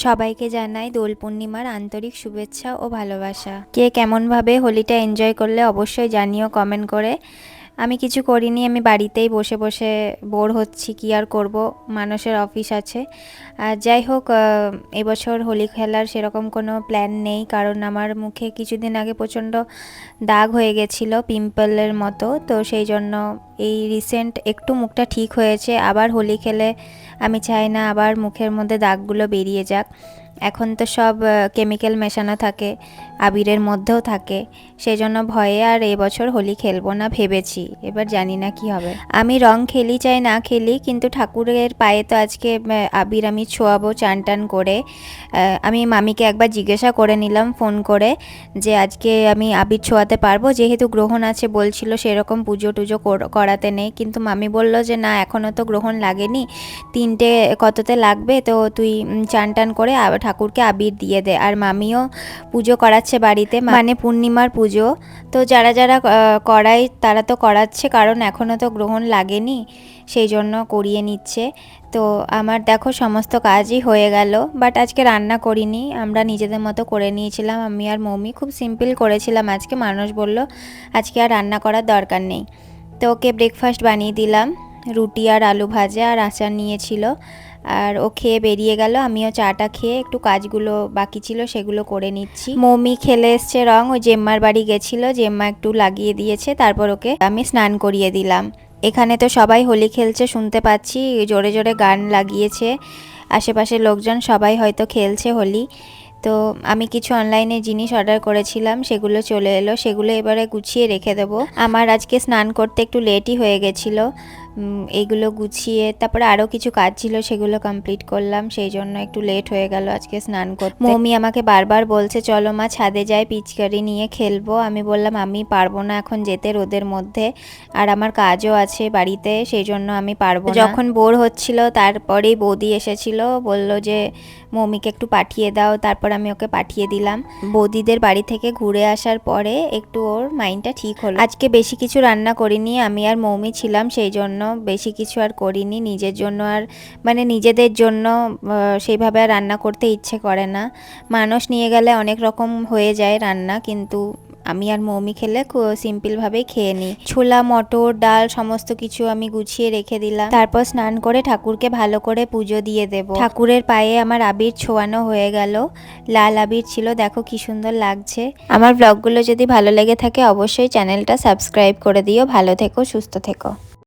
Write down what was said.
সবাইকে জানাই দোল পূর্ণিমার আন্তরিক শুভেচ্ছা ও ভালোবাসা। কে কেমনভাবে হোলিটা এনজয় করলে অবশ্যই জানিও কমেন্ট করে। আমি কিছু করিনি, আমি বাড়িতেই বসে বসে বোর হচ্ছি, কি আর করব, মানুষের অফিস আছে। আর যাই হোক, এবছর হোলি খেলার সেরকম কোনো প্ল্যান নেই, কারণ আমার মুখে কিছুদিন আগে প্রচণ্ড দাগ হয়ে গেছিলো পিম্পলের মতো, তো সেই জন্য এই রিসেন্ট একটু মুখটা ঠিক হয়েছে। আবার হোলি খেলে আমি চাই না আবার মুখের মধ্যে দাগগুলো বেরিয়ে যাক। এখন তো সব কেমিক্যাল মেশানো থাকে, আবিরের মধ্যেও থাকে, সেই জন্য ভয়ে আর এবছর হোলি খেলবো না ভেবেছি। এবার জানি না কি হবে। আমি রং খেলি চাই না খেলি, কিন্তু ঠাকুরের পায়ে তো আজকে আবির আমি ছোঁয়াবো চান টান করে। আমি মামিকে একবার জিজ্ঞাসা করে নিলাম ফোন করে যে আজকে আমি আবির ছোঁয়াতে পারবো, যেহেতু গ্রহণ আছে বলছিল, সেরকম পুজো টুজো করাতে নেই। কিন্তু মামি বলল যে না, এখনও তো গ্রহণ লাগেনি, 3টে কততে লাগবে, তো তুই চান টান করে ঠাকুরকে আবির দিয়ে দে। আর মামিও পুজো করাচ্ছে বাড়িতে, মানে পূর্ণিমার পুজো। তো যারা যারা করায় তারা তো করাচ্ছে, কারণ এখনও তো গ্রহণ লাগেনি, সেই জন্য করিয়ে নিচ্ছে। তো আমার দেখো সমস্ত কাজই হয়ে গেল, বাট আজকে রান্না করিনি, আমরা নিজেদের মতো করে নিয়েছিলাম আমি আর মৌমি। খুব সিম্পল করেছিলাম আজকে, মানুষ বলল আজকে আর রান্না করার দরকার নেই। তো ওকে ব্রেকফাস্ট বানিয়ে দিলাম, রুটি আর আলু ভাজা আর আচার নিয়েছিল, আর ও খেয়ে বেরিয়ে গেল। আমিও চাটা খেয়ে একটু কাজগুলো বাকি ছিল সেগুলো করে নিচ্ছি। মৌমি খেলে এসছে রং, ওই জেম্মার বাড়ি গেছিলো, জেম্মা একটু লাগিয়ে দিয়েছে, তারপর ওকে আমি স্নান করিয়ে দিলাম। এখানে তো সবাই হোলি খেলছে, শুনতে পাচ্ছি জোরে জোরে গান লাগিয়েছে, আশেপাশের লোকজন সবাই হয়তো খেলছে হোলি। তো আমি কিছু অনলাইনে জিনিস অর্ডার করেছিলাম, সেগুলো চলে এলো, সেগুলো এবারে গুছিয়ে রেখে দেবো। আমার আজকে স্নান করতে একটু লেটই হয়ে গেছিলো, এইগুলো গুছিয়ে তারপরে আরও কিছু কাজ ছিল সেগুলো কমপ্লিট করলাম, সেই জন্য একটু লেট হয়ে গেল আজকে স্নান করতে। মৌমি আমাকে বারবার বলছে চলো মা ছাদে যাই, পিচকারি নিয়ে খেলবো। আমি বললাম আমি পারবো না এখন যেতে রোদের মধ্যে, আর আমার কাজও আছে বাড়িতে, সেই জন্য আমি পারবো না। যখন বোর হচ্ছিল তারপরেই বৌদি এসেছিল, বলল যে মৌমিকে একটু পাঠিয়ে দাও, তারপর আমি ওকে পাঠিয়ে দিলাম। বৌদিদের বাড়ি থেকে ঘুরে আসার পরে একটু ওর মাইন্ডটা ঠিক হলো। আজকে বেশি কিছু রান্না করিনি, আমি আর মৌমি ছিলাম, সেই জন্য বেশি কিছু আর করিনি নিজের জন্য, আর মানে নিজেদের জন্য সেইভাবে আর রান্না করতে ইচ্ছে করে না। মানুষ নিয়ে গেলে অনেক রকম হয়ে যায় রান্না, কিন্তু আমি আর মৌমি খেলে সিম্পলভাবেই খেয়ে নিই। ছোলা মটর ডাল সমস্ত কিছু আমি গুছিয়ে রেখে দিলাম, তারপর স্নান করে ঠাকুরকে ভালো করে পুজো দিয়ে দেব। ঠাকুরের পায়ে আমার আবির ছোঁয়ানো হয়ে গেল, লাল আবির ছিল, দেখো কি সুন্দর লাগছে। আমার ব্লগগুলো যদি ভালো লেগে থাকে অবশ্যই চ্যানেলটা সাবস্ক্রাইব করে দিও। ভালো থেকো, সুস্থ থেকো।